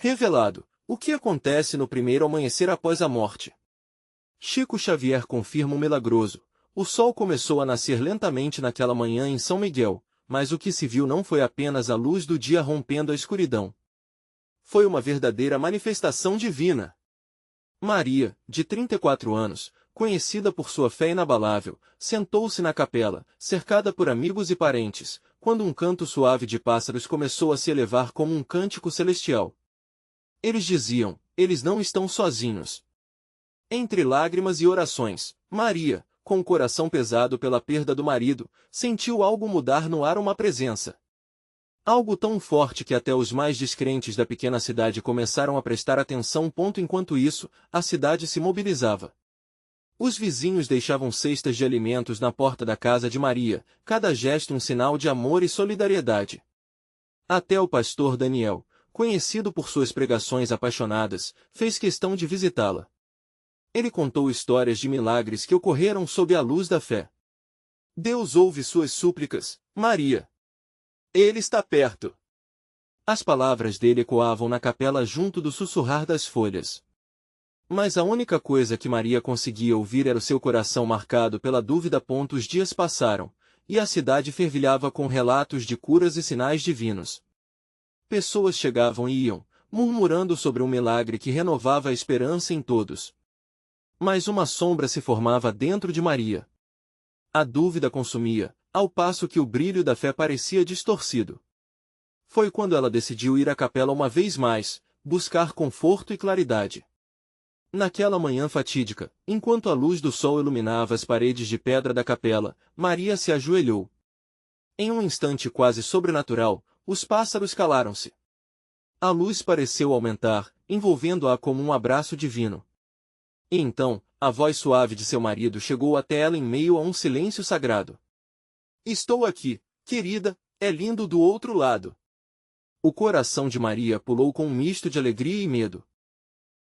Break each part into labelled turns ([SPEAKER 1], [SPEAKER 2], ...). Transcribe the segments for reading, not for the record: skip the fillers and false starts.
[SPEAKER 1] Revelado. O que acontece no primeiro amanhecer após a morte? Chico Xavier confirma o milagroso. O sol começou a nascer lentamente naquela manhã em São Miguel, mas o que se viu não foi apenas a luz do dia rompendo a escuridão. Foi uma verdadeira manifestação divina. Maria, de 34 anos, conhecida por sua fé inabalável, sentou-se na capela, cercada por amigos e parentes, quando um canto suave de pássaros começou a se elevar como um cântico celestial. Eles diziam: eles não estão sozinhos. Entre lágrimas e orações, Maria, com o coração pesado pela perda do marido, sentiu algo mudar no ar, uma presença. Algo tão forte que até os mais descrentes da pequena cidade começaram a prestar atenção. Enquanto isso, a cidade se mobilizava. Os vizinhos deixavam cestas de alimentos na porta da casa de Maria, cada gesto um sinal de amor e solidariedade. Até o pastor Daniel, conhecido por suas pregações apaixonadas, fez questão de visitá-la. Ele contou histórias de milagres que ocorreram sob a luz da fé. Deus ouve suas súplicas, Maria. Ele está perto. As palavras dele ecoavam na capela junto do sussurrar das folhas. Mas a única coisa que Maria conseguia ouvir era o seu coração marcado pela dúvida. Os dias passaram, e a cidade fervilhava com relatos de curas e sinais divinos. Pessoas chegavam e iam, murmurando sobre um milagre que renovava a esperança em todos. Mas uma sombra se formava dentro de Maria. A dúvida consumia, ao passo que o brilho da fé parecia distorcido. Foi quando ela decidiu ir à capela uma vez mais, buscar conforto e claridade. Naquela manhã fatídica, enquanto a luz do sol iluminava as paredes de pedra da capela, Maria se ajoelhou. Em um instante quase sobrenatural, os pássaros calaram-se. A luz pareceu aumentar, envolvendo-a como um abraço divino. E então, a voz suave de seu marido chegou até ela em meio a um silêncio sagrado. Estou aqui, querida, é lindo do outro lado. O coração de Maria pulou com um misto de alegria e medo.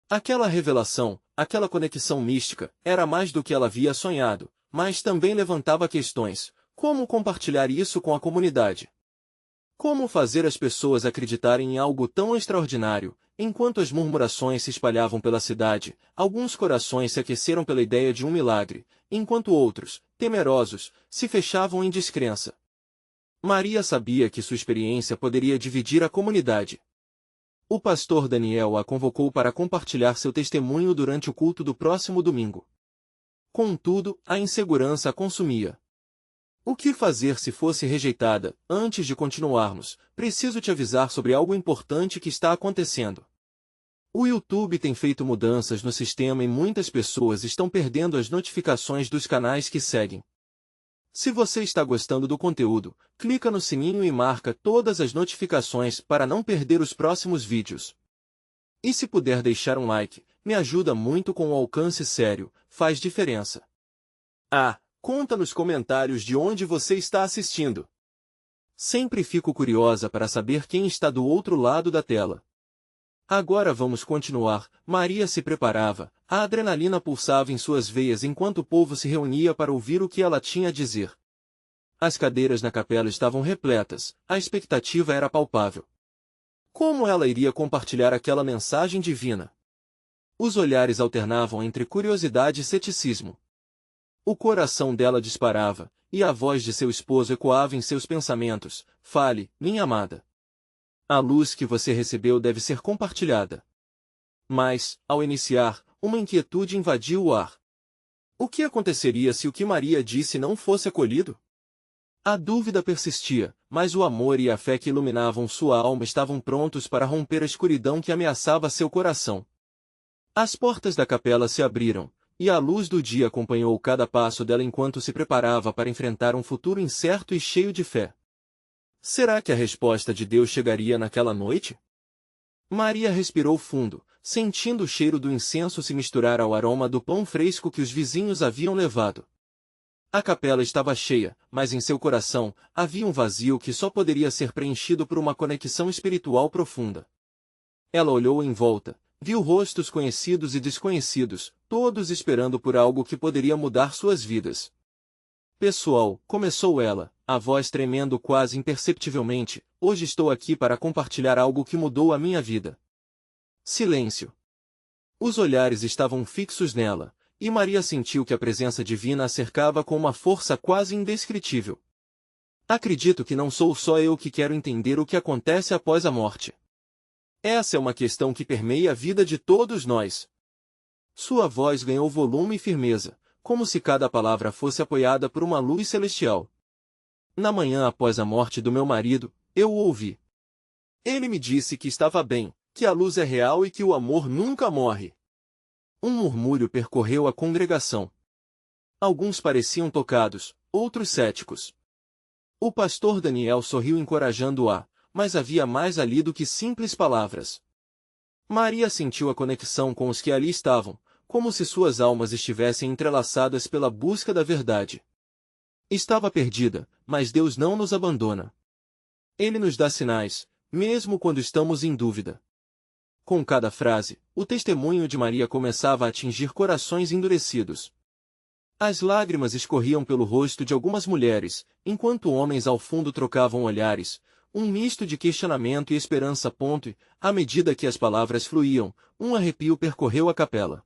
[SPEAKER 1] Aquela revelação, aquela conexão mística, era mais do que ela havia sonhado, mas também levantava questões. Como compartilhar isso com a comunidade? Como fazer as pessoas acreditarem em algo tão extraordinário? Enquanto as murmurações se espalhavam pela cidade, alguns corações se aqueceram pela ideia de um milagre, enquanto outros, temerosos, se fechavam em descrença. Maria sabia que sua experiência poderia dividir a comunidade. O pastor Daniel a convocou para compartilhar seu testemunho durante o culto do próximo domingo. Contudo, a insegurança a consumia. O que fazer se fosse rejeitada? Antes de continuarmos, preciso te avisar sobre algo importante que está acontecendo. O YouTube tem feito mudanças no sistema e muitas pessoas estão perdendo as notificações dos canais que seguem. Se você está gostando do conteúdo, clica no sininho e marca todas as notificações para não perder os próximos vídeos. E se puder deixar um like, me ajuda muito com o alcance sério, faz diferença. Conta nos comentários de onde você está assistindo. Sempre fico curiosa para saber quem está do outro lado da tela. Agora vamos continuar. Maria se preparava, a adrenalina pulsava em suas veias enquanto o povo se reunia para ouvir o que ela tinha a dizer. As cadeiras na capela estavam repletas, a expectativa era palpável. Como ela iria compartilhar aquela mensagem divina? Os olhares alternavam entre curiosidade e ceticismo. O coração dela disparava, e a voz de seu esposo ecoava em seus pensamentos: fale, minha amada. A luz que você recebeu deve ser compartilhada. Mas, ao iniciar, uma inquietude invadiu o ar. O que aconteceria se o que Maria disse não fosse acolhido? A dúvida persistia, mas o amor e a fé que iluminavam sua alma estavam prontos para romper a escuridão que ameaçava seu coração. As portas da capela se abriram, e a luz do dia acompanhou cada passo dela enquanto se preparava para enfrentar um futuro incerto e cheio de fé. Será que a resposta de Deus chegaria naquela noite? Maria respirou fundo, sentindo o cheiro do incenso se misturar ao aroma do pão fresco que os vizinhos haviam levado. A capela estava cheia, mas em seu coração havia um vazio que só poderia ser preenchido por uma conexão espiritual profunda. Ela olhou em volta. Viu rostos conhecidos e desconhecidos, todos esperando por algo que poderia mudar suas vidas. Pessoal, começou ela, a voz tremendo quase imperceptivelmente, hoje estou aqui para compartilhar algo que mudou a minha vida. Silêncio. Os olhares estavam fixos nela, e Maria sentiu que a presença divina a cercava com uma força quase indescritível. Acredito que não sou só eu que quero entender o que acontece após a morte. Essa é uma questão que permeia a vida de todos nós. Sua voz ganhou volume e firmeza, como se cada palavra fosse apoiada por uma luz celestial. Na manhã após a morte do meu marido, eu o ouvi. Ele me disse que estava bem, que a luz é real e que o amor nunca morre. Um murmúrio percorreu a congregação. Alguns pareciam tocados, outros céticos. O pastor Daniel sorriu encorajando-a, mas havia mais ali do que simples palavras. Maria sentiu a conexão com os que ali estavam, como se suas almas estivessem entrelaçadas pela busca da verdade. Estava perdida, mas Deus não nos abandona. Ele nos dá sinais, mesmo quando estamos em dúvida. Com cada frase, o testemunho de Maria começava a atingir corações endurecidos. As lágrimas escorriam pelo rosto de algumas mulheres, enquanto homens ao fundo trocavam olhares, um misto de questionamento e esperança. À medida que as palavras fluíam, um arrepio percorreu a capela.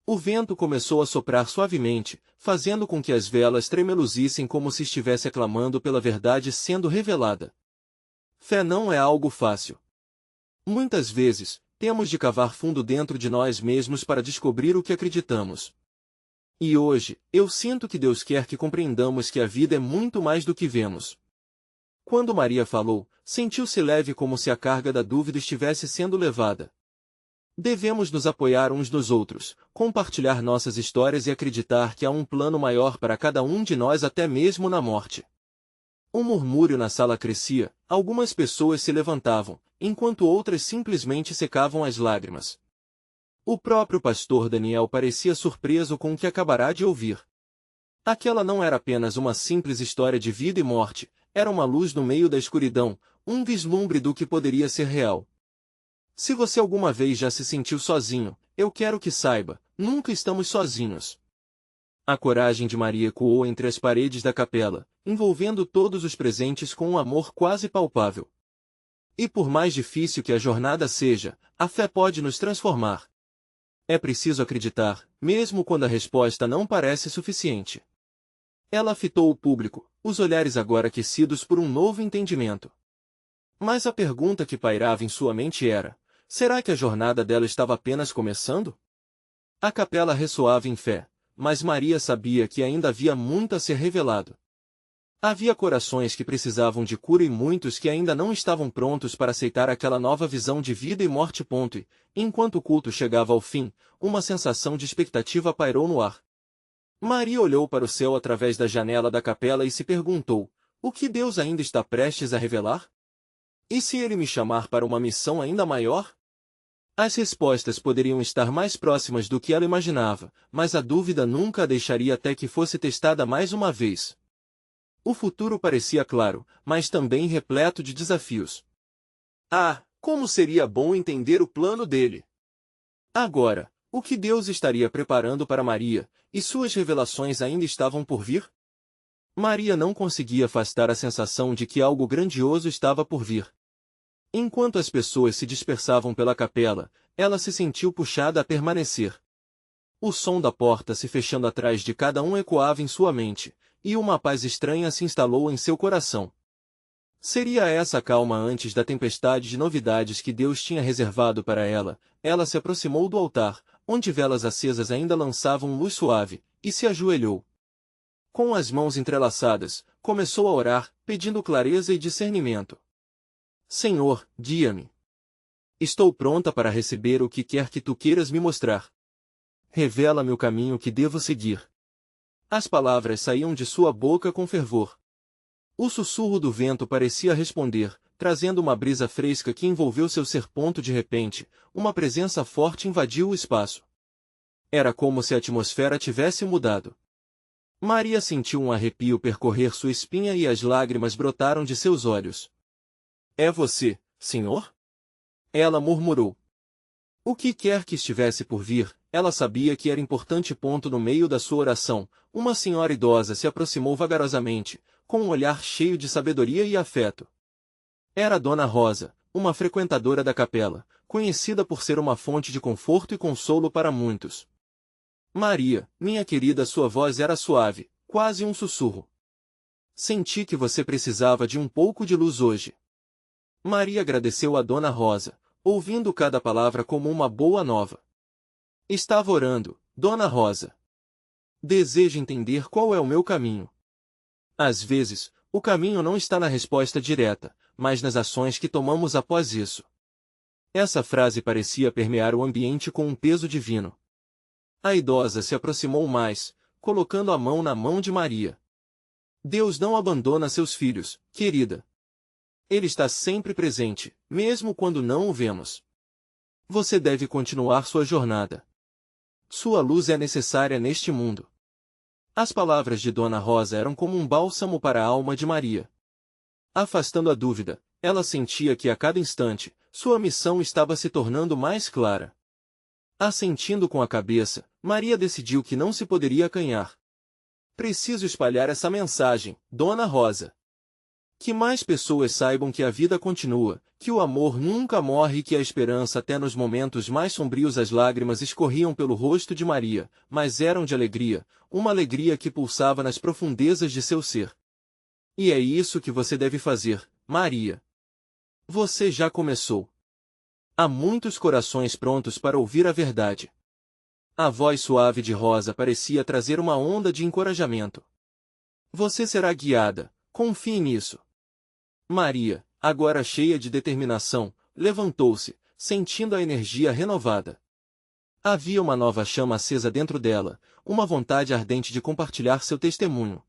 [SPEAKER 1] O vento começou a soprar suavemente, fazendo com que as velas tremeluzissem como se estivesse aclamando pela verdade sendo revelada. Fé não é algo fácil. Muitas vezes, temos de cavar fundo dentro de nós mesmos para descobrir o que acreditamos. E hoje, eu sinto que Deus quer que compreendamos que a vida é muito mais do que vemos. Quando Maria falou, sentiu-se leve como se a carga da dúvida estivesse sendo levada. Devemos nos apoiar uns nos outros, compartilhar nossas histórias e acreditar que há um plano maior para cada um de nós até mesmo na morte. Um murmúrio na sala crescia, algumas pessoas se levantavam, enquanto outras simplesmente secavam as lágrimas. O próprio pastor Daniel parecia surpreso com o que acabará de ouvir. Aquela não era apenas uma simples história de vida e morte, era uma luz no meio da escuridão, um vislumbre do que poderia ser real. Se você alguma vez já se sentiu sozinho, eu quero que saiba, nunca estamos sozinhos. A coragem de Maria ecoou entre as paredes da capela, envolvendo todos os presentes com um amor quase palpável. E por mais difícil que a jornada seja, a fé pode nos transformar. É preciso acreditar, mesmo quando a resposta não parece suficiente. Ela fitou o público, os olhares agora aquecidos por um novo entendimento. Mas a pergunta que pairava em sua mente era: será que a jornada dela estava apenas começando? A capela ressoava em fé, mas Maria sabia que ainda havia muito a ser revelado. Havia corações que precisavam de cura e muitos que ainda não estavam prontos para aceitar aquela nova visão de vida e morte. E, enquanto o culto chegava ao fim, uma sensação de expectativa pairou no ar. Maria olhou para o céu através da janela da capela e se perguntou: o que Deus ainda está prestes a revelar? E se Ele me chamar para uma missão ainda maior? As respostas poderiam estar mais próximas do que ela imaginava, mas a dúvida nunca a deixaria até que fosse testada mais uma vez. O futuro parecia claro, mas também repleto de desafios. Ah, como seria bom entender o plano dele! Agora, o que Deus estaria preparando para Maria, e suas revelações ainda estavam por vir? Maria não conseguia afastar a sensação de que algo grandioso estava por vir. Enquanto as pessoas se dispersavam pela capela, ela se sentiu puxada a permanecer. O som da porta se fechando atrás de cada um ecoava em sua mente, e uma paz estranha se instalou em seu coração. Seria essa a calma antes da tempestade de novidades que Deus tinha reservado para ela? Ela se aproximou do altar, onde velas acesas ainda lançavam luz suave, e se ajoelhou. Com as mãos entrelaçadas, começou a orar, pedindo clareza e discernimento. Senhor, guia-me. Estou pronta para receber o que quer que tu queiras me mostrar. Revela-me o caminho que devo seguir. As palavras saíam de sua boca com fervor. O sussurro do vento parecia responder, trazendo uma brisa fresca que envolveu seu ser. De repente, uma presença forte invadiu o espaço. Era como se a atmosfera tivesse mudado. Maria sentiu um arrepio percorrer sua espinha e as lágrimas brotaram de seus olhos. É você, Senhor? Ela murmurou. O que quer que estivesse por vir, ela sabia que era importante. No meio da sua oração, uma senhora idosa se aproximou vagarosamente, com um olhar cheio de sabedoria e afeto. Era Dona Rosa, uma frequentadora da capela, conhecida por ser uma fonte de conforto e consolo para muitos. Maria, minha querida, sua voz era suave, quase um sussurro. Senti que você precisava de um pouco de luz hoje. Maria agradeceu a Dona Rosa, ouvindo cada palavra como uma boa nova. Estava orando, Dona Rosa. Desejo entender qual é o meu caminho. Às vezes, o caminho não está na resposta direta, mas nas ações que tomamos após isso. Essa frase parecia permear o ambiente com um peso divino. A idosa se aproximou mais, colocando a mão na mão de Maria. Deus não abandona seus filhos, querida. Ele está sempre presente, mesmo quando não o vemos. Você deve continuar sua jornada. Sua luz é necessária neste mundo. As palavras de Dona Rosa eram como um bálsamo para a alma de Maria. Afastando a dúvida, ela sentia que a cada instante, sua missão estava se tornando mais clara. Assentindo com a cabeça, Maria decidiu que não se poderia acanhar. Preciso espalhar essa mensagem, Dona Rosa. Que mais pessoas saibam que a vida continua, que o amor nunca morre e que a esperança até nos momentos mais sombrios. As lágrimas escorriam pelo rosto de Maria, mas eram de alegria, uma alegria que pulsava nas profundezas de seu ser. E é isso que você deve fazer, Maria. Você já começou. Há muitos corações prontos para ouvir a verdade. A voz suave de Rosa parecia trazer uma onda de encorajamento. Você será guiada, confie nisso. Maria, agora cheia de determinação, levantou-se, sentindo a energia renovada. Havia uma nova chama acesa dentro dela, uma vontade ardente de compartilhar seu testemunho.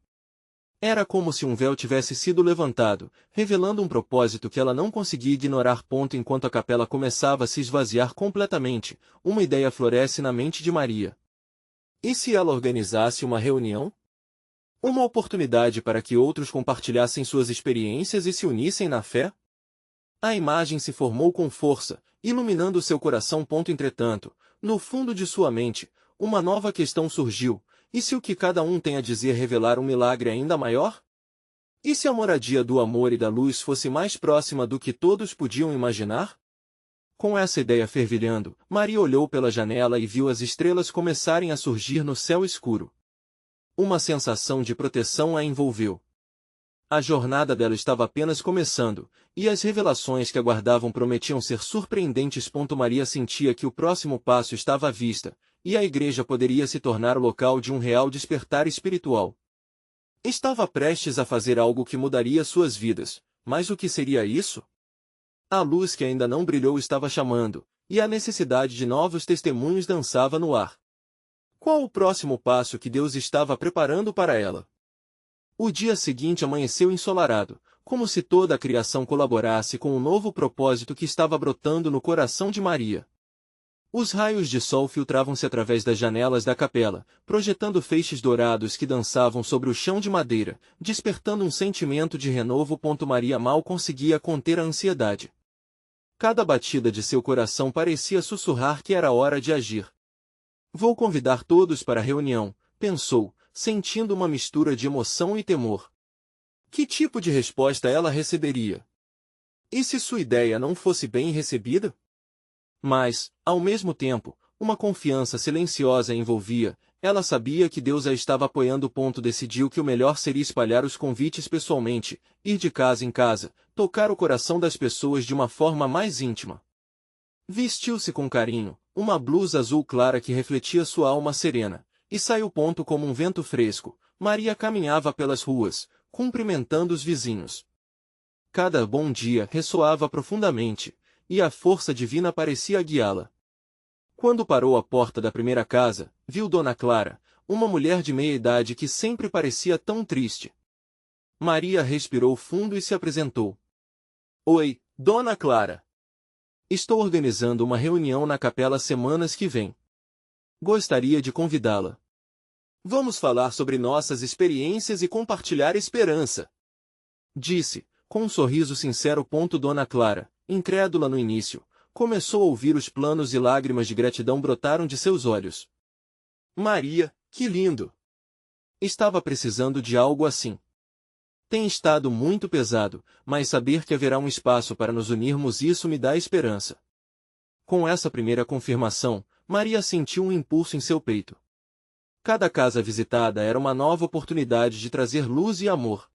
[SPEAKER 1] Era como se um véu tivesse sido levantado, revelando um propósito que ela não conseguia ignorar. Enquanto a capela começava a se esvaziar completamente, uma ideia floresce na mente de Maria. E se ela organizasse uma reunião? Uma oportunidade para que outros compartilhassem suas experiências e se unissem na fé? A imagem se formou com força, iluminando seu coração. Entretanto, no fundo de sua mente, uma nova questão surgiu. E se o que cada um tem a dizer revelar um milagre ainda maior? E se a moradia do amor e da luz fosse mais próxima do que todos podiam imaginar? Com essa ideia fervilhando, Maria olhou pela janela e viu as estrelas começarem a surgir no céu escuro. Uma sensação de proteção a envolveu. A jornada dela estava apenas começando, e as revelações que aguardavam prometiam ser surpreendentes. Maria sentia que o próximo passo estava à vista, e a igreja poderia se tornar o local de um real despertar espiritual. Estava prestes a fazer algo que mudaria suas vidas, mas o que seria isso? A luz que ainda não brilhou estava chamando, e a necessidade de novos testemunhos dançava no ar. Qual o próximo passo que Deus estava preparando para ela? O dia seguinte amanheceu ensolarado, como se toda a criação colaborasse com um novo propósito que estava brotando no coração de Maria. Os raios de sol filtravam-se através das janelas da capela, projetando feixes dourados que dançavam sobre o chão de madeira, despertando um sentimento de renovo. Maria mal conseguia conter a ansiedade. Cada batida de seu coração parecia sussurrar que era hora de agir. Vou convidar todos para a reunião, pensou, sentindo uma mistura de emoção e temor. Que tipo de resposta ela receberia? E se sua ideia não fosse bem recebida? Mas, ao mesmo tempo, uma confiança silenciosa a envolvia. Ela sabia que Deus a estava apoiando. Decidiu que o melhor seria espalhar os convites pessoalmente, ir de casa em casa, tocar o coração das pessoas de uma forma mais íntima. Vestiu-se com carinho, uma blusa azul clara que refletia sua alma serena, e saiu. Como um vento fresco, Maria caminhava pelas ruas, cumprimentando os vizinhos. Cada bom dia ressoava profundamente, e a força divina parecia guiá-la. Quando parou à porta da primeira casa, viu Dona Clara, uma mulher de meia idade que sempre parecia tão triste. Maria respirou fundo e se apresentou. Oi, Dona Clara. Estou organizando uma reunião na capela semanas que vêm. Gostaria de convidá-la. Vamos falar sobre nossas experiências e compartilhar esperança. Disse, com um sorriso sincero. Dona Clara, incrédula no início, começou a ouvir os planos e lágrimas de gratidão brotaram de seus olhos. Maria, que lindo! Estava precisando de algo assim. Tem estado muito pesado, mas saber que haverá um espaço para nos unirmos, isso me dá esperança. Com essa primeira confirmação, Maria sentiu um impulso em seu peito. Cada casa visitada era uma nova oportunidade de trazer luz e amor.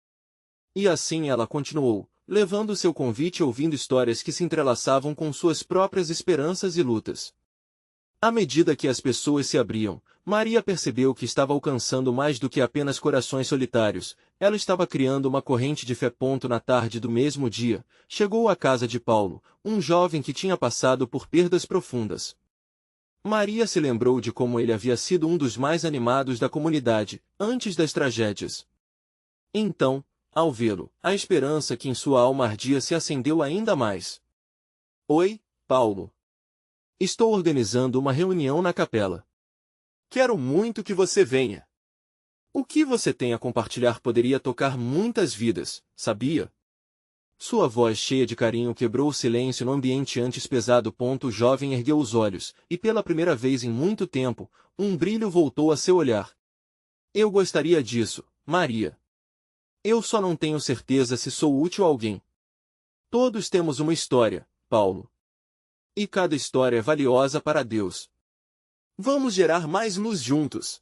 [SPEAKER 1] E assim ela continuou, levando seu convite e ouvindo histórias que se entrelaçavam com suas próprias esperanças e lutas. À medida que as pessoas se abriam, Maria percebeu que estava alcançando mais do que apenas corações solitários. Ela estava criando uma corrente de fé. Na tarde do mesmo dia, chegou à casa de Paulo, um jovem que tinha passado por perdas profundas. Maria se lembrou de como ele havia sido um dos mais animados da comunidade, antes das tragédias. Então, ao vê-lo, a esperança que em sua alma ardia se acendeu ainda mais. Oi, Paulo. Estou organizando uma reunião na capela. Quero muito que você venha. O que você tem a compartilhar poderia tocar muitas vidas, sabia? Sua voz cheia de carinho quebrou o silêncio no ambiente antes pesado. O jovem ergueu os olhos, e pela primeira vez em muito tempo, um brilho voltou a seu olhar. Eu gostaria disso, Maria. Eu só não tenho certeza se sou útil a alguém. Todos temos uma história, Paulo. E cada história é valiosa para Deus. Vamos gerar mais luz juntos.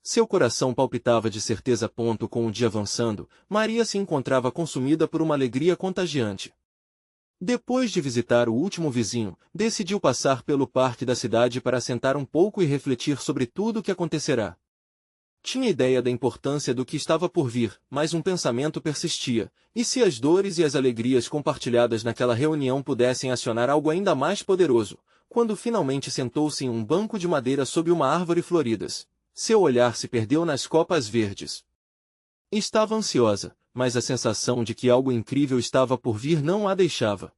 [SPEAKER 1] Seu coração palpitava de certeza. Com o dia avançando, Maria se encontrava consumida por uma alegria contagiante. Depois de visitar o último vizinho, decidiu passar pelo parque da cidade para sentar um pouco e refletir sobre tudo o que acontecerá. Tinha ideia da importância do que estava por vir, mas um pensamento persistia. E se as dores e as alegrias compartilhadas naquela reunião pudessem acionar algo ainda mais poderoso? Quando finalmente sentou-se em um banco de madeira sob uma árvore floridas, seu olhar se perdeu nas copas verdes. Estava ansiosa, mas a sensação de que algo incrível estava por vir não a deixava.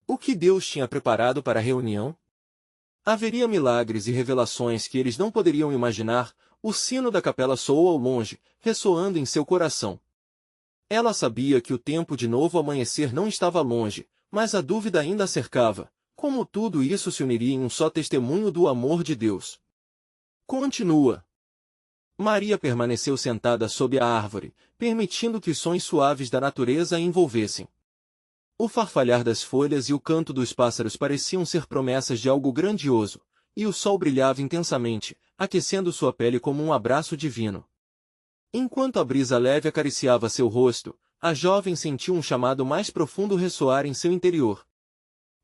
[SPEAKER 1] O que Deus tinha preparado para a reunião? Haveria milagres e revelações que eles não poderiam imaginar. O sino da capela soou ao longe, ressoando em seu coração. Ela sabia que o tempo de novo amanhecer não estava longe, mas a dúvida ainda a cercava. Como tudo isso se uniria em um só testemunho do amor de Deus? Continua. Maria permaneceu sentada sob a árvore, permitindo que os sons suaves da natureza a envolvessem. O farfalhar das folhas e o canto dos pássaros pareciam ser promessas de algo grandioso, e o sol brilhava intensamente, aquecendo sua pele como um abraço divino. Enquanto a brisa leve acariciava seu rosto, a jovem sentiu um chamado mais profundo ressoar em seu interior.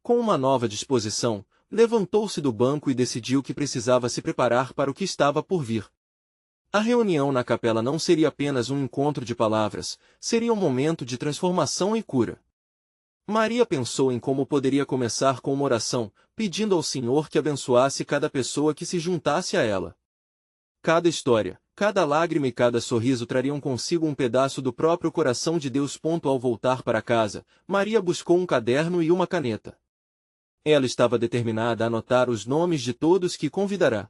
[SPEAKER 1] Com uma nova disposição, levantou-se do banco e decidiu que precisava se preparar para o que estava por vir. A reunião na capela não seria apenas um encontro de palavras, seria um momento de transformação e cura. Maria pensou em como poderia começar com uma oração, pedindo ao Senhor que abençoasse cada pessoa que se juntasse a ela. Cada história, cada lágrima e cada sorriso trariam consigo um pedaço do próprio coração de Deus. Ao voltar para casa, Maria buscou um caderno e uma caneta. Ela estava determinada a anotar os nomes de todos que convidará.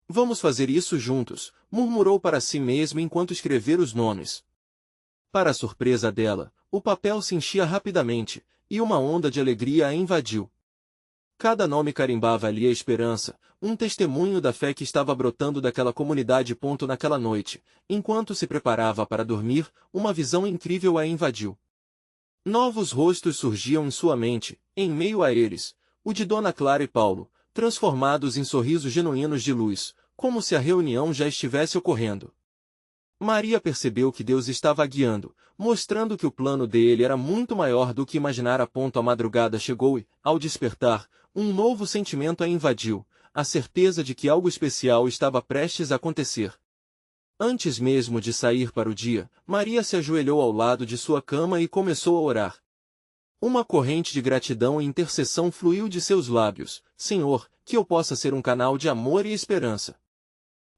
[SPEAKER 1] Vamos fazer isso juntos, murmurou para si mesma enquanto escrevia os nomes. Para a surpresa dela, o papel se enchia rapidamente, e uma onda de alegria a invadiu. Cada nome carimbava ali a esperança, um testemunho da fé que estava brotando daquela comunidade. Naquela noite, enquanto se preparava para dormir, uma visão incrível a invadiu. Novos rostos surgiam em sua mente, em meio a eles, o de Dona Clara e Paulo, transformados em sorrisos genuínos de luz, como se a reunião já estivesse ocorrendo. Maria percebeu que Deus estava a guiando, mostrando que o plano dele era muito maior do que imaginara. A madrugada chegou e, ao despertar, um novo sentimento a invadiu, a certeza de que algo especial estava prestes a acontecer. Antes mesmo de sair para o dia, Maria se ajoelhou ao lado de sua cama e começou a orar. Uma corrente de gratidão e intercessão fluiu de seus lábios. Senhor, que eu possa ser um canal de amor e esperança.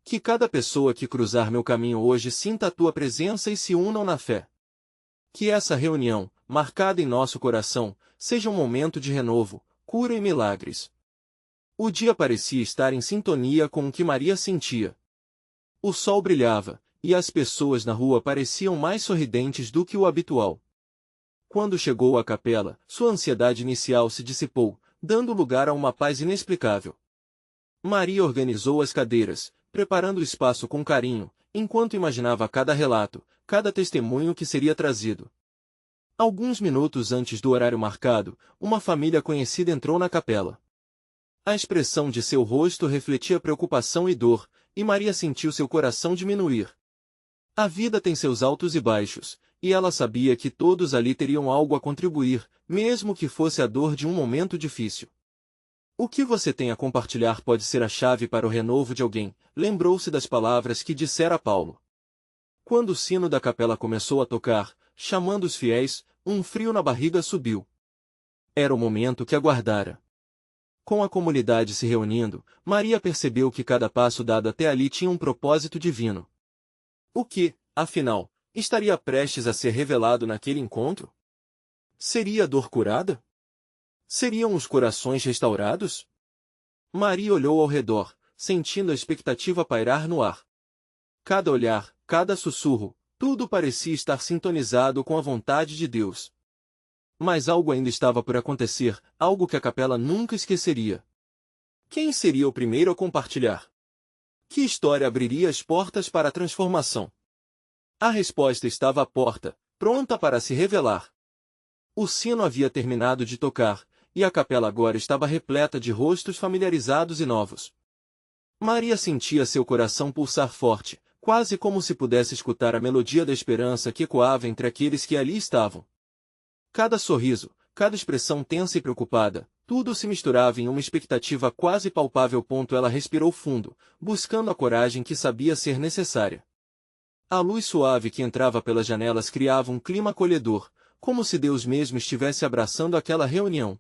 [SPEAKER 1] Que cada pessoa que cruzar meu caminho hoje sinta a tua presença e se unam na fé. Que essa reunião, marcada em nosso coração, seja um momento de renovo, cura e milagres. O dia parecia estar em sintonia com o que Maria sentia. O sol brilhava, e as pessoas na rua pareciam mais sorridentes do que o habitual. Quando chegou à capela, sua ansiedade inicial se dissipou, dando lugar a uma paz inexplicável. Maria organizou as cadeiras, preparando o espaço com carinho, enquanto imaginava cada relato, cada testemunho que seria trazido. Alguns minutos antes do horário marcado, uma família conhecida entrou na capela. A expressão de seu rosto refletia preocupação e dor, e Maria sentiu seu coração diminuir. A vida tem seus altos e baixos, e ela sabia que todos ali teriam algo a contribuir, mesmo que fosse a dor de um momento difícil. O que você tem a compartilhar pode ser a chave para o renovo de alguém, lembrou-se das palavras que dissera a Paulo. Quando o sino da capela começou a tocar, chamando os fiéis, um frio na barriga subiu. Era o momento que aguardara. Com a comunidade se reunindo, Maria percebeu que cada passo dado até ali tinha um propósito divino. O que, afinal, estaria prestes a ser revelado naquele encontro? Seria a dor curada? Seriam os corações restaurados? Maria olhou ao redor, sentindo a expectativa pairar no ar. Cada olhar, cada sussurro, tudo parecia estar sintonizado com a vontade de Deus. Mas algo ainda estava por acontecer, algo que a capela nunca esqueceria. Quem seria o primeiro a compartilhar? Que história abriria as portas para a transformação? A resposta estava à porta, pronta para se revelar. O sino havia terminado de tocar, e a capela agora estava repleta de rostos familiarizados e novos. Maria sentia seu coração pulsar forte, quase como se pudesse escutar a melodia da esperança que ecoava entre aqueles que ali estavam. Cada sorriso, cada expressão tensa e preocupada, tudo se misturava em uma expectativa quase palpável. Ela respirou fundo, buscando a coragem que sabia ser necessária. A luz suave que entrava pelas janelas criava um clima acolhedor, como se Deus mesmo estivesse abraçando aquela reunião.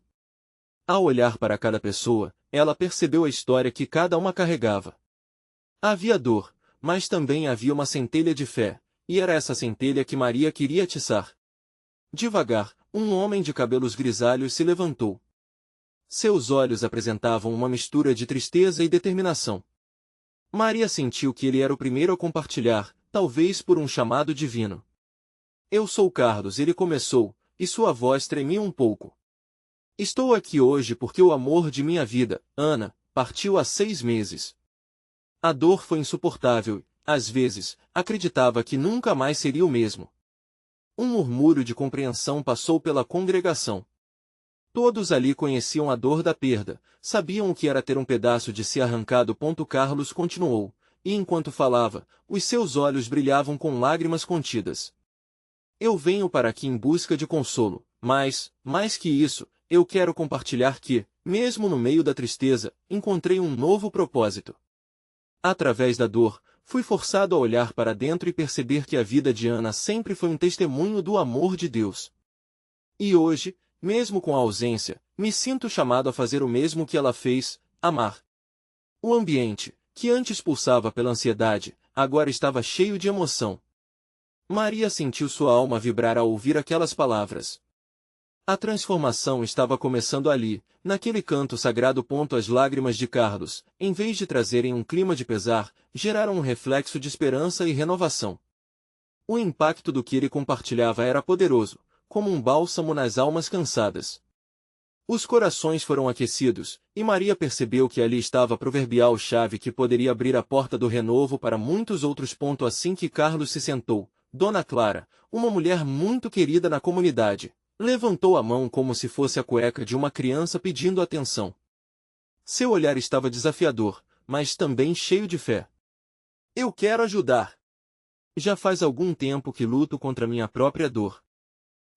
[SPEAKER 1] Ao olhar para cada pessoa, ela percebeu a história que cada uma carregava. Havia dor, mas também havia uma centelha de fé, e era essa centelha que Maria queria atiçar. Devagar, um homem de cabelos grisalhos se levantou. Seus olhos apresentavam uma mistura de tristeza e determinação. Maria sentiu que ele era o primeiro a compartilhar, talvez por um chamado divino. Eu sou Carlos, ele começou, e sua voz tremia um pouco. Estou aqui hoje porque o amor de minha vida, Ana, partiu há 6 meses. A dor foi insuportável e, às vezes, acreditava que nunca mais seria o mesmo. Um murmúrio de compreensão passou pela congregação. Todos ali conheciam a dor da perda, sabiam o que era ter um pedaço de si arrancado. Carlos continuou, e enquanto falava, os seus olhos brilhavam com lágrimas contidas. Eu venho para aqui em busca de consolo, mas, mais que isso, eu quero compartilhar que, mesmo no meio da tristeza, encontrei um novo propósito. Através da dor, fui forçado a olhar para dentro e perceber que a vida de Ana sempre foi um testemunho do amor de Deus. E hoje, mesmo com a ausência, me sinto chamado a fazer o mesmo que ela fez, amar. O ambiente, que antes pulsava pela ansiedade, agora estava cheio de emoção. Maria sentiu sua alma vibrar ao ouvir aquelas palavras. A transformação estava começando ali, naquele canto sagrado. As lágrimas de Carlos, em vez de trazerem um clima de pesar, geraram um reflexo de esperança e renovação. O impacto do que ele compartilhava era poderoso, como um bálsamo nas almas cansadas. Os corações foram aquecidos, e Maria percebeu que ali estava a proverbial chave que poderia abrir a porta do renovo para muitos outros. Assim que Carlos se sentou, Dona Clara, uma mulher muito querida na comunidade, levantou a mão como se fosse a cueca de uma criança pedindo atenção. Seu olhar estava desafiador, mas também cheio de fé. Eu quero ajudar. Já faz algum tempo que luto contra minha própria dor.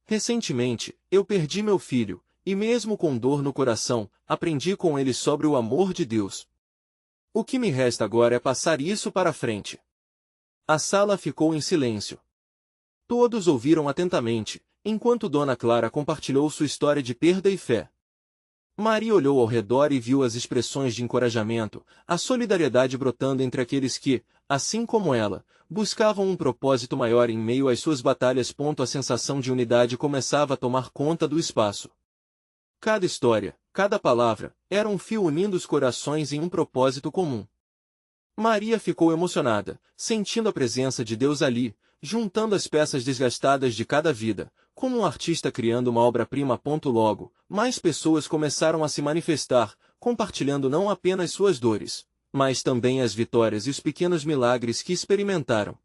[SPEAKER 1] Recentemente, eu perdi meu filho, e mesmo com dor no coração, aprendi com ele sobre o amor de Deus. O que me resta agora é passar isso para frente. A sala ficou em silêncio. Todos ouviram atentamente, enquanto Dona Clara compartilhou sua história de perda e fé. Maria olhou ao redor e viu as expressões de encorajamento, a solidariedade brotando entre aqueles que, assim como ela, buscavam um propósito maior em meio às suas batalhas. A sensação de unidade começava a tomar conta do espaço. Cada história, cada palavra, era um fio unindo os corações em um propósito comum. Maria ficou emocionada, sentindo a presença de Deus ali, juntando as peças desgastadas de cada vida, como um artista criando uma obra-prima. Logo, mais pessoas começaram a se manifestar, compartilhando não apenas suas dores, mas também as vitórias e os pequenos milagres que experimentaram.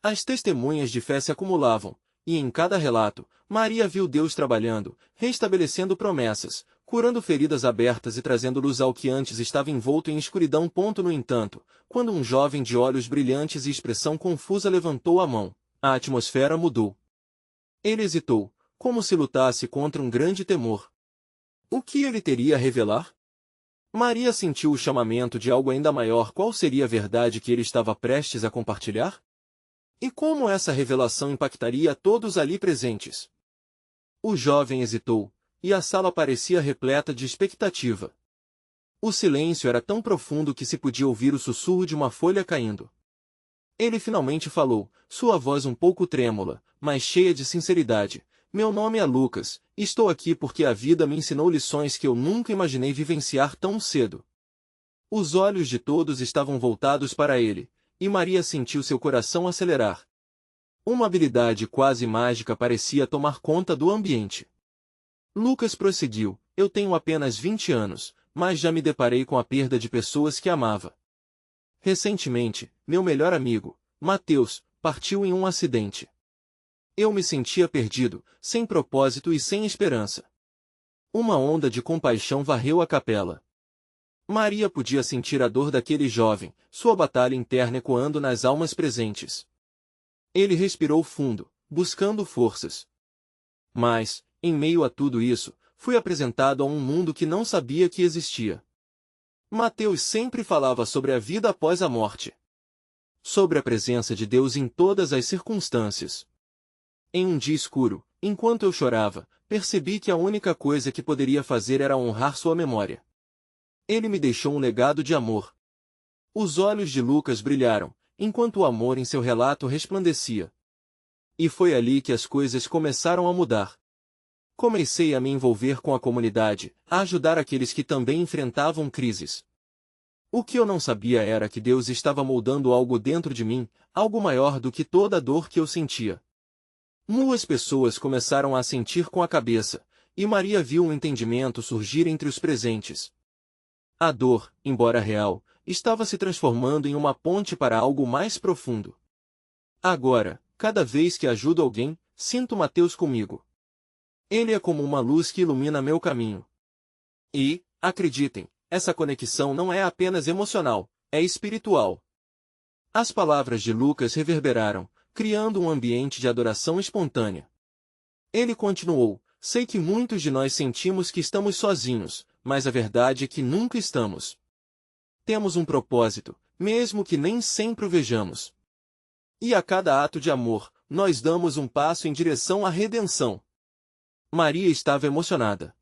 [SPEAKER 1] As testemunhas de fé se acumulavam, e em cada relato, Maria viu Deus trabalhando, restabelecendo promessas, curando feridas abertas e trazendo luz ao que antes estava envolto em escuridão. No entanto, quando um jovem de olhos brilhantes e expressão confusa levantou a mão, a atmosfera mudou. Ele hesitou, como se lutasse contra um grande temor. O que ele teria a revelar? Maria sentiu o chamamento de algo ainda maior. Qual seria a verdade que ele estava prestes a compartilhar? E como essa revelação impactaria a todos ali presentes? O jovem hesitou, e a sala parecia repleta de expectativa. O silêncio era tão profundo que se podia ouvir o sussurro de uma folha caindo. Ele finalmente falou, sua voz um pouco trêmula, mas cheia de sinceridade. Meu nome é Lucas, e estou aqui porque a vida me ensinou lições que eu nunca imaginei vivenciar tão cedo. Os olhos de todos estavam voltados para ele, e Maria sentiu seu coração acelerar. Uma habilidade quase mágica parecia tomar conta do ambiente. Lucas prosseguiu, eu tenho apenas 20 anos, mas já me deparei com a perda de pessoas que amava. Recentemente, meu melhor amigo, Mateus, partiu em um acidente. Eu me sentia perdido, sem propósito e sem esperança. Uma onda de compaixão varreu a capela. Maria podia sentir a dor daquele jovem, sua batalha interna ecoando nas almas presentes. Ele respirou fundo, buscando forças. Mas, em meio a tudo isso, fui apresentado a um mundo que não sabia que existia. Mateus sempre falava sobre a vida após a morte. Sobre a presença de Deus em todas as circunstâncias. Em um dia escuro, enquanto eu chorava, percebi que a única coisa que poderia fazer era honrar sua memória. Ele me deixou um legado de amor. Os olhos de Lucas brilharam, enquanto o amor em seu relato resplandecia. E foi ali que as coisas começaram a mudar. Comecei a me envolver com a comunidade, a ajudar aqueles que também enfrentavam crises. O que eu não sabia era que Deus estava moldando algo dentro de mim, algo maior do que toda a dor que eu sentia. Muitas pessoas começaram a sentir com a cabeça, e Maria viu um entendimento surgir entre os presentes. A dor, embora real, estava se transformando em uma ponte para algo mais profundo. Agora, cada vez que ajudo alguém, sinto Mateus comigo. Ele é como uma luz que ilumina meu caminho. E, acreditem, essa conexão não é apenas emocional, é espiritual. As palavras de Lucas reverberaram, criando um ambiente de adoração espontânea. Ele continuou, sei que muitos de nós sentimos que estamos sozinhos, mas a verdade é que nunca estamos. Temos um propósito, mesmo que nem sempre o vejamos. E a cada ato de amor, nós damos um passo em direção à redenção. Maria estava emocionada.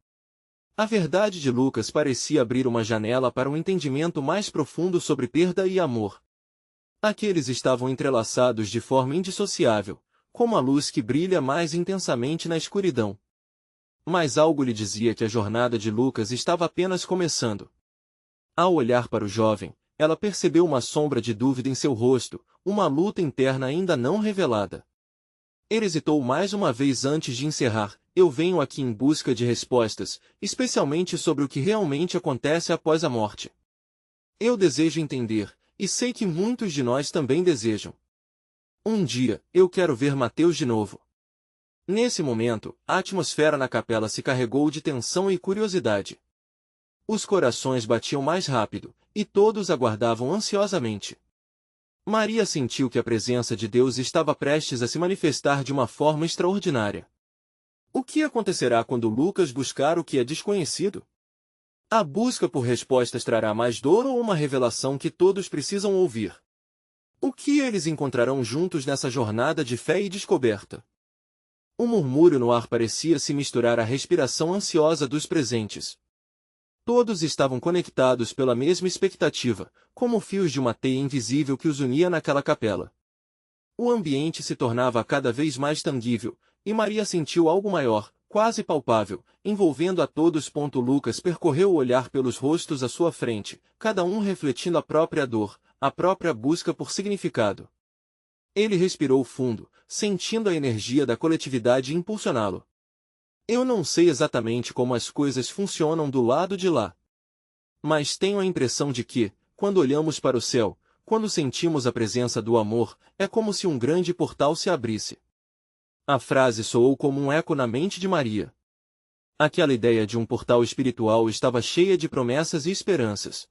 [SPEAKER 1] A verdade de Lucas parecia abrir uma janela para um entendimento mais profundo sobre perda e amor. Aqueles estavam entrelaçados de forma indissociável, como a luz que brilha mais intensamente na escuridão. Mas algo lhe dizia que a jornada de Lucas estava apenas começando. Ao olhar para o jovem, ela percebeu uma sombra de dúvida em seu rosto, uma luta interna ainda não revelada. Ele hesitou mais uma vez antes de encerrar, eu venho aqui em busca de respostas, especialmente sobre o que realmente acontece após a morte. Eu desejo entender, e sei que muitos de nós também desejam. Um dia, eu quero ver Mateus de novo. Nesse momento, a atmosfera na capela se carregou de tensão e curiosidade. Os corações batiam mais rápido, e todos aguardavam ansiosamente. Maria sentiu que a presença de Deus estava prestes a se manifestar de uma forma extraordinária. O que acontecerá quando Lucas buscar o que é desconhecido? A busca por respostas trará mais dor ou uma revelação que todos precisam ouvir? O que eles encontrarão juntos nessa jornada de fé e descoberta? Um murmúrio no ar parecia se misturar à respiração ansiosa dos presentes. Todos estavam conectados pela mesma expectativa, como fios de uma teia invisível que os unia naquela capela. O ambiente se tornava cada vez mais tangível, e Maria sentiu algo maior, quase palpável, envolvendo a todos. Lucas percorreu o olhar pelos rostos à sua frente, cada um refletindo a própria dor, a própria busca por significado. Ele respirou fundo, sentindo a energia da coletividade impulsioná-lo. Eu não sei exatamente como as coisas funcionam do lado de lá. Mas tenho a impressão de que, quando olhamos para o céu, quando sentimos a presença do amor, é como se um grande portal se abrisse. A frase soou como um eco na mente de Maria. Aquela ideia de um portal espiritual estava cheia de promessas e esperanças.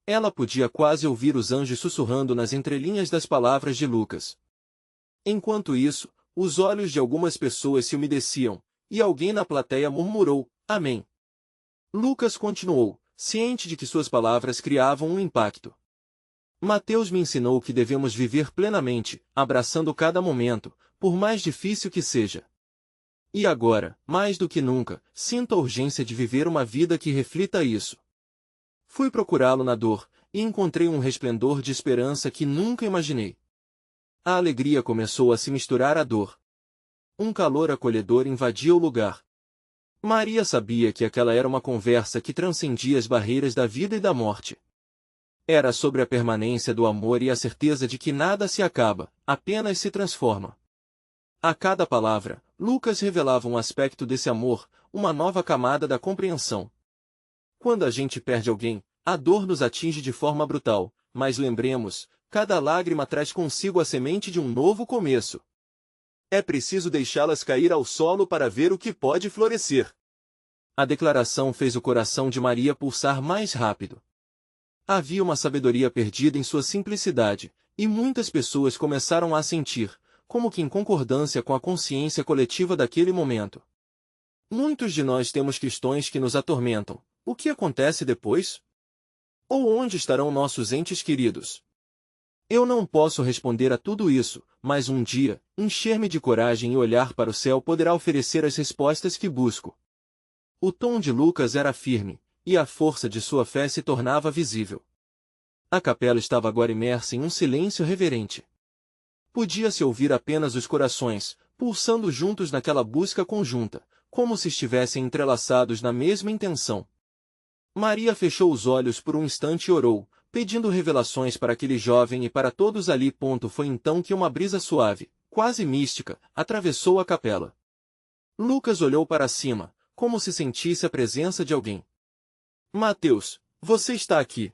[SPEAKER 1] Ela podia quase ouvir os anjos sussurrando nas entrelinhas das palavras de Lucas. Enquanto isso, os olhos de algumas pessoas se umedeciam, e alguém na plateia murmurou, Amém. Lucas continuou, ciente de que suas palavras criavam um impacto. Mateus me ensinou que devemos viver plenamente, abraçando cada momento, por mais difícil que seja. E agora, mais do que nunca, sinto a urgência de viver uma vida que reflita isso. Fui procurá-lo na dor, e encontrei um resplendor de esperança que nunca imaginei. A alegria começou a se misturar à dor. Um calor acolhedor invadia o lugar. Maria sabia que aquela era uma conversa que transcendia as barreiras da vida e da morte. Era sobre a permanência do amor e a certeza de que nada se acaba, apenas se transforma. A cada palavra, Lucas revelava um aspecto desse amor, uma nova camada da compreensão. Quando a gente perde alguém, a dor nos atinge de forma brutal, mas lembremos, cada lágrima traz consigo a semente de um novo começo. É preciso deixá-las cair ao solo para ver o que pode florescer. A declaração fez o coração de Maria pulsar mais rápido. Havia uma sabedoria perdida em sua simplicidade, e muitas pessoas começaram a sentir, como que em concordância com a consciência coletiva daquele momento. Muitos de nós temos questões que nos atormentam. O que acontece depois? Ou onde estarão nossos entes queridos? Eu não posso responder a tudo isso, mas um dia, encher-me de coragem e olhar para o céu poderá oferecer as respostas que busco. O tom de Lucas era firme, e a força de sua fé se tornava visível. A capela estava agora imersa em um silêncio reverente. Podia-se ouvir apenas os corações, pulsando juntos naquela busca conjunta, como se estivessem entrelaçados na mesma intenção. Maria fechou os olhos por um instante e orou, pedindo revelações para aquele jovem e para todos ali. Foi então que uma brisa suave, quase mística, atravessou a capela. Lucas olhou para cima, como se sentisse a presença de alguém. Mateus, você está aqui.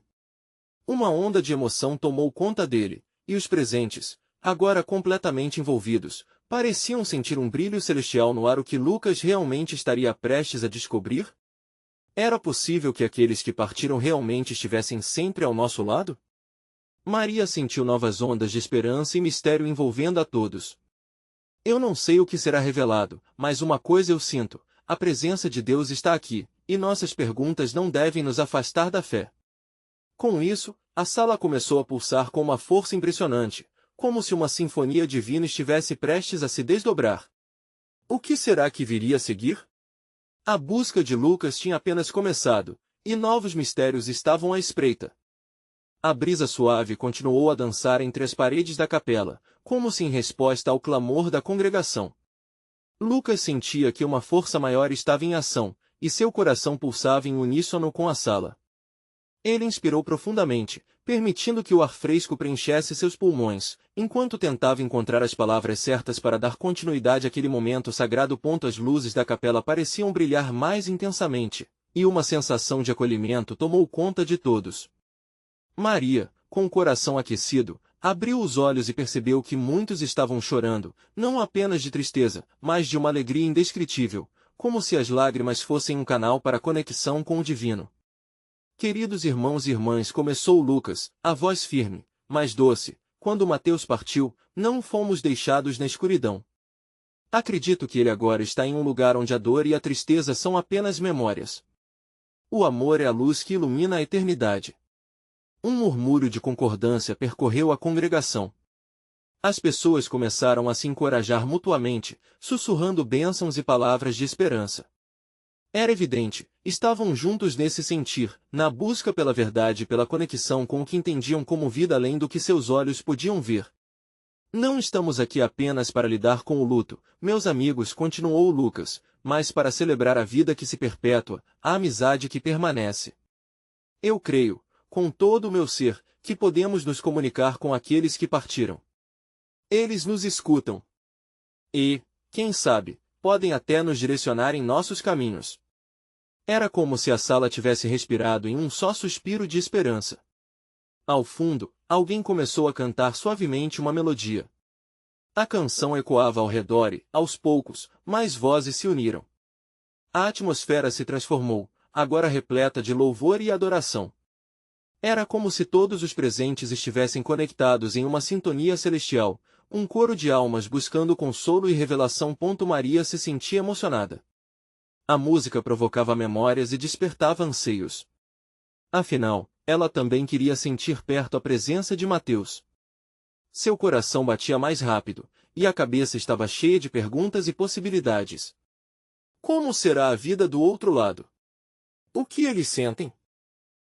[SPEAKER 1] Uma onda de emoção tomou conta dele, e os presentes, agora completamente envolvidos, pareciam sentir um brilho celestial no ar. O que Lucas realmente estaria prestes a descobrir? Era possível que aqueles que partiram realmente estivessem sempre ao nosso lado? Maria sentiu novas ondas de esperança e mistério envolvendo a todos. Eu não sei o que será revelado, mas uma coisa eu sinto, a presença de Deus está aqui, e nossas perguntas não devem nos afastar da fé. Com isso, a sala começou a pulsar com uma força impressionante, como se uma sinfonia divina estivesse prestes a se desdobrar. O que será que viria a seguir? A busca de Lucas tinha apenas começado, e novos mistérios estavam à espreita. A brisa suave continuou a dançar entre as paredes da capela, como se em resposta ao clamor da congregação. Lucas sentia que uma força maior estava em ação, e seu coração pulsava em uníssono com a sala. Ele inspirou profundamente, permitindo que o ar fresco preenchesse seus pulmões, enquanto tentava encontrar as palavras certas para dar continuidade àquele momento sagrado. As luzes da capela pareciam brilhar mais intensamente, e uma sensação de acolhimento tomou conta de todos. Maria, com o coração aquecido, abriu os olhos e percebeu que muitos estavam chorando, não apenas de tristeza, mas de uma alegria indescritível, como se as lágrimas fossem um canal para a conexão com o divino. Queridos irmãos e irmãs, começou Lucas, a voz firme, mas doce, quando Mateus partiu, não fomos deixados na escuridão. Acredito que ele agora está em um lugar onde a dor e a tristeza são apenas memórias. O amor é a luz que ilumina a eternidade. Um murmúrio de concordância percorreu a congregação. As pessoas começaram a se encorajar mutuamente, sussurrando bênçãos e palavras de esperança. Era evidente, estavam juntos nesse sentir, na busca pela verdade e pela conexão com o que entendiam como vida além do que seus olhos podiam ver. Não estamos aqui apenas para lidar com o luto, meus amigos, continuou Lucas, mas para celebrar a vida que se perpétua, a amizade que permanece. Eu creio, com todo o meu ser, que podemos nos comunicar com aqueles que partiram. Eles nos escutam. E, quem sabe, podem até nos direcionar em nossos caminhos. Era como se a sala tivesse respirado em um só suspiro de esperança. Ao fundo, alguém começou a cantar suavemente uma melodia. A canção ecoava ao redor e, aos poucos, mais vozes se uniram. A atmosfera se transformou, agora repleta de louvor e adoração. Era como se todos os presentes estivessem conectados em uma sintonia celestial, um coro de almas buscando consolo e revelação. Maria se sentia emocionada. A música provocava memórias e despertava anseios. Afinal, ela também queria sentir perto a presença de Mateus. Seu coração batia mais rápido, e a cabeça estava cheia de perguntas e possibilidades. Como será a vida do outro lado? O que eles sentem?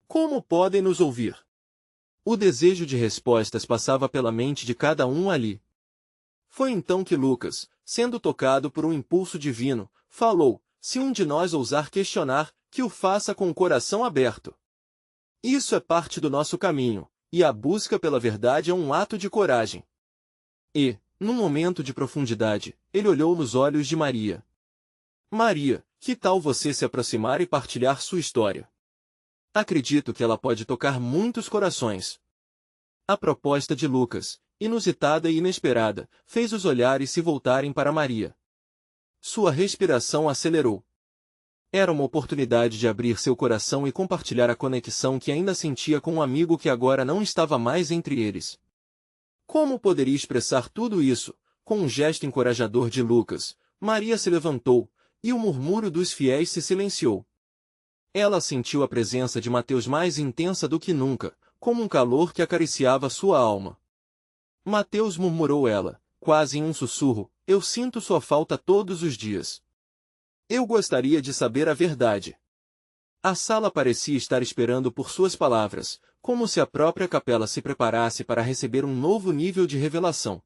[SPEAKER 1] Como podem nos ouvir? O desejo de respostas passava pela mente de cada um ali. Foi então que Lucas, sendo tocado por um impulso divino, falou: se um de nós ousar questionar, que o faça com o coração aberto. Isso é parte do nosso caminho, e a busca pela verdade é um ato de coragem. E, num momento de profundidade, ele olhou nos olhos de Maria. Maria, que tal você se aproximar e partilhar sua história? Acredito que ela pode tocar muitos corações. A proposta de Lucas, inusitada e inesperada, fez os olhares se voltarem para Maria. Sua respiração acelerou. Era uma oportunidade de abrir seu coração e compartilhar a conexão que ainda sentia com um amigo que agora não estava mais entre eles. Como poderia expressar tudo isso? Com um gesto encorajador de Lucas, Maria se levantou, e o murmúrio dos fiéis se silenciou. Ela sentiu a presença de Mateus mais intensa do que nunca, como um calor que acariciava sua alma. Mateus, murmurou ela, quase em um sussurro, eu sinto sua falta todos os dias. Eu gostaria de saber a verdade. A sala parecia estar esperando por suas palavras, como se a própria capela se preparasse para receber um novo nível de revelação.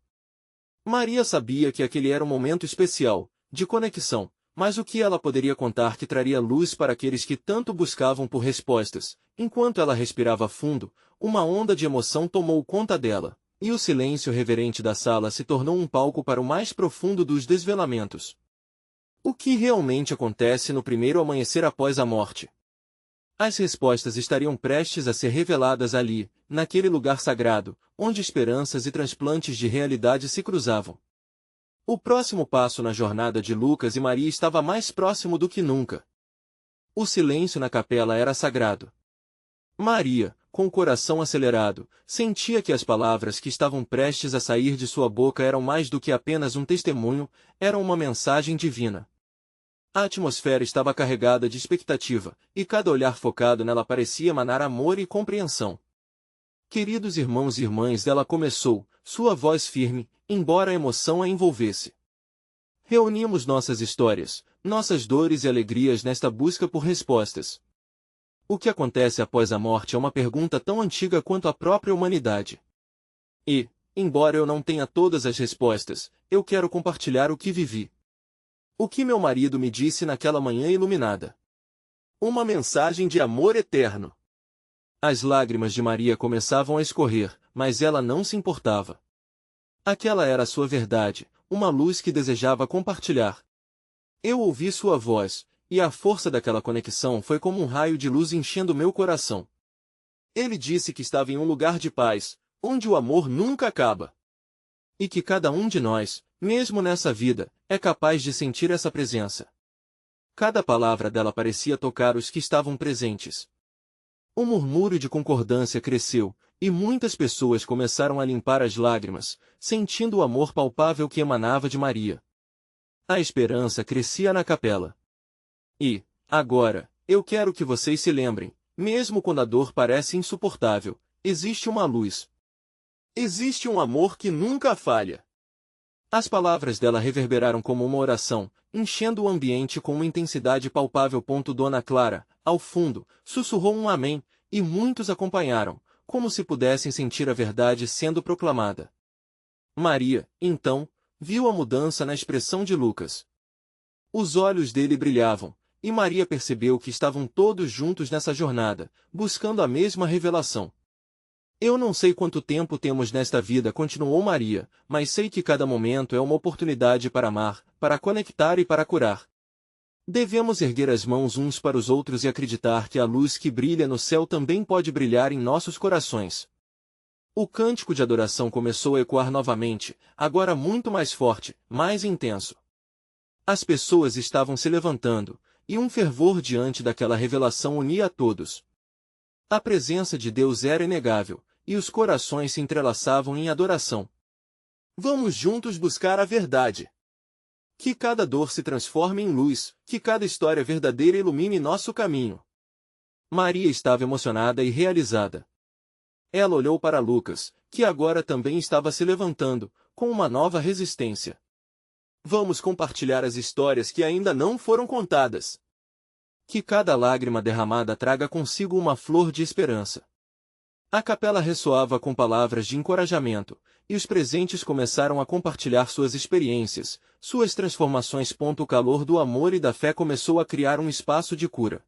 [SPEAKER 1] Maria sabia que aquele era um momento especial, de conexão, mas o que ela poderia contar que traria luz para aqueles que tanto buscavam por respostas? Enquanto ela respirava fundo, uma onda de emoção tomou conta dela, e o silêncio reverente da sala se tornou um palco para o mais profundo dos desvelamentos. O que realmente acontece no primeiro amanhecer após a morte? As respostas estariam prestes a ser reveladas ali, naquele lugar sagrado, onde esperanças e transplantes de realidade se cruzavam. O próximo passo na jornada de Lucas e Maria estava mais próximo do que nunca. O silêncio na capela era sagrado. Maria, com o coração acelerado, sentia que as palavras que estavam prestes a sair de sua boca eram mais do que apenas um testemunho, eram uma mensagem divina. A atmosfera estava carregada de expectativa, e cada olhar focado nela parecia emanar amor e compreensão. Queridos irmãos e irmãs, ela começou, sua voz firme, embora a emoção a envolvesse. Reunimos nossas histórias, nossas dores e alegrias nesta busca por respostas. O que acontece após a morte é uma pergunta tão antiga quanto a própria humanidade. E, embora eu não tenha todas as respostas, eu quero compartilhar o que vivi. O que meu marido me disse naquela manhã iluminada. Uma mensagem de amor eterno. As lágrimas de Maria começavam a escorrer, mas ela não se importava. Aquela era a sua verdade, uma luz que desejava compartilhar. Eu ouvi sua voz, e a força daquela conexão foi como um raio de luz enchendo meu coração. Ele disse que estava em um lugar de paz, onde o amor nunca acaba. E que cada um de nós, mesmo nessa vida, é capaz de sentir essa presença. Cada palavra dela parecia tocar os que estavam presentes. O murmúrio de concordância cresceu, e muitas pessoas começaram a limpar as lágrimas, sentindo o amor palpável que emanava de Maria. A esperança crescia na capela. E, agora, eu quero que vocês se lembrem, mesmo quando a dor parece insuportável, existe uma luz. Existe um amor que nunca falha. As palavras dela reverberaram como uma oração, enchendo o ambiente com uma intensidade palpável. Dona Clara, ao fundo, sussurrou um amém, e muitos acompanharam, como se pudessem sentir a verdade sendo proclamada. Maria, então, viu a mudança na expressão de Lucas. Os olhos dele brilhavam, e Maria percebeu que estavam todos juntos nessa jornada, buscando a mesma revelação. Eu não sei quanto tempo temos nesta vida, continuou Maria, mas sei que cada momento é uma oportunidade para amar, para conectar e para curar. Devemos erguer as mãos uns para os outros e acreditar que a luz que brilha no céu também pode brilhar em nossos corações. O cântico de adoração começou a ecoar novamente, agora muito mais forte, mais intenso. As pessoas estavam se levantando, e um fervor diante daquela revelação unia a todos. A presença de Deus era inegável, e os corações se entrelaçavam em adoração. Vamos juntos buscar a verdade. Que cada dor se transforme em luz, que cada história verdadeira ilumine nosso caminho. Maria estava emocionada e realizada. Ela olhou para Lucas, que agora também estava se levantando, com uma nova resistência. Vamos compartilhar as histórias que ainda não foram contadas. Que cada lágrima derramada traga consigo uma flor de esperança. A capela ressoava com palavras de encorajamento, e os presentes começaram a compartilhar suas experiências, suas transformações. O calor do amor e da fé começou a criar um espaço de cura.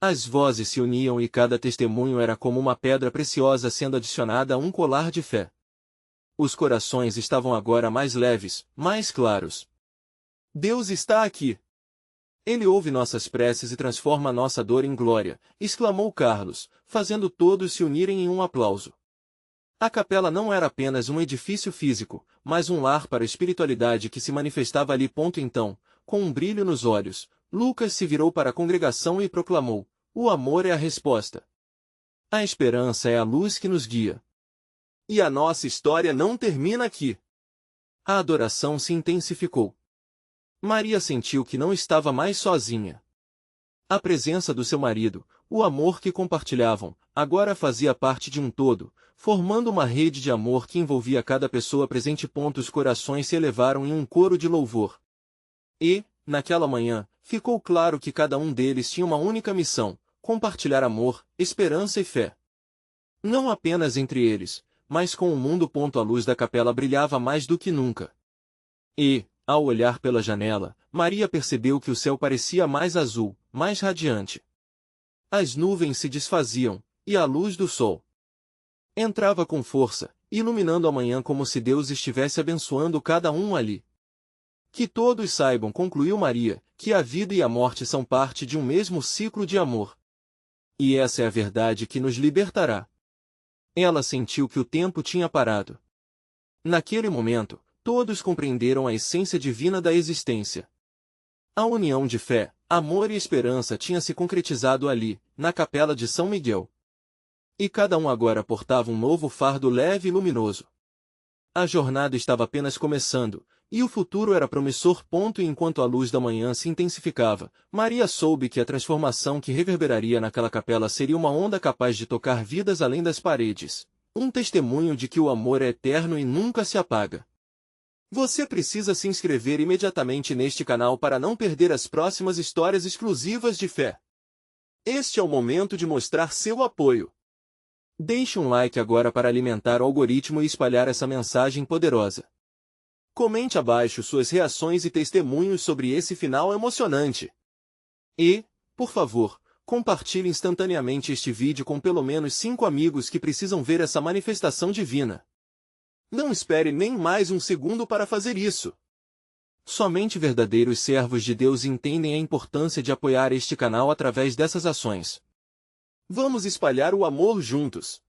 [SPEAKER 1] As vozes se uniam e cada testemunho era como uma pedra preciosa sendo adicionada a um colar de fé. Os corações estavam agora mais leves, mais claros. Deus está aqui. Ele ouve nossas preces e transforma nossa dor em glória, exclamou Carlos, fazendo todos se unirem em um aplauso. A capela não era apenas um edifício físico, mas um lar para a espiritualidade que se manifestava ali. Então, com um brilho nos olhos, Lucas se virou para a congregação e proclamou: o amor é a resposta. A esperança é a luz que nos guia. E a nossa história não termina aqui. A adoração se intensificou. Maria sentiu que não estava mais sozinha. A presença do seu marido, o amor que compartilhavam, agora fazia parte de um todo, formando uma rede de amor que envolvia cada pessoa presente. Os corações se elevaram em um coro de louvor. E, naquela manhã, ficou claro que cada um deles tinha uma única missão: compartilhar amor, esperança e fé. Não apenas entre eles, mas com o mundo. A luz da capela brilhava mais do que nunca. E, ao olhar pela janela, Maria percebeu que o céu parecia mais azul, mais radiante. As nuvens se desfaziam, e a luz do sol entrava com força, iluminando a manhã como se Deus estivesse abençoando cada um ali. Que todos saibam, concluiu Maria, que a vida e a morte são parte de um mesmo ciclo de amor. E essa é a verdade que nos libertará. Ela sentiu que o tempo tinha parado. Naquele momento, todos compreenderam a essência divina da existência. A união de fé, amor e esperança tinha se concretizado ali, na capela de São Miguel. E cada um agora portava um novo fardo leve e luminoso. A jornada estava apenas começando, e o futuro era promissor. E enquanto a luz da manhã se intensificava, Maria soube que a transformação que reverberaria naquela capela seria uma onda capaz de tocar vidas além das paredes. Um testemunho de que o amor é eterno e nunca se apaga. Você precisa se inscrever imediatamente neste canal para não perder as próximas histórias exclusivas de fé. Este é o momento de mostrar seu apoio. Deixe um like agora para alimentar o algoritmo e espalhar essa mensagem poderosa. Comente abaixo suas reações e testemunhos sobre esse final emocionante. E, por favor, compartilhe instantaneamente este vídeo com pelo menos 5 amigos que precisam ver essa manifestação divina. Não espere nem mais um segundo para fazer isso. Somente verdadeiros servos de Deus entendem a importância de apoiar este canal através dessas ações. Vamos espalhar o amor juntos.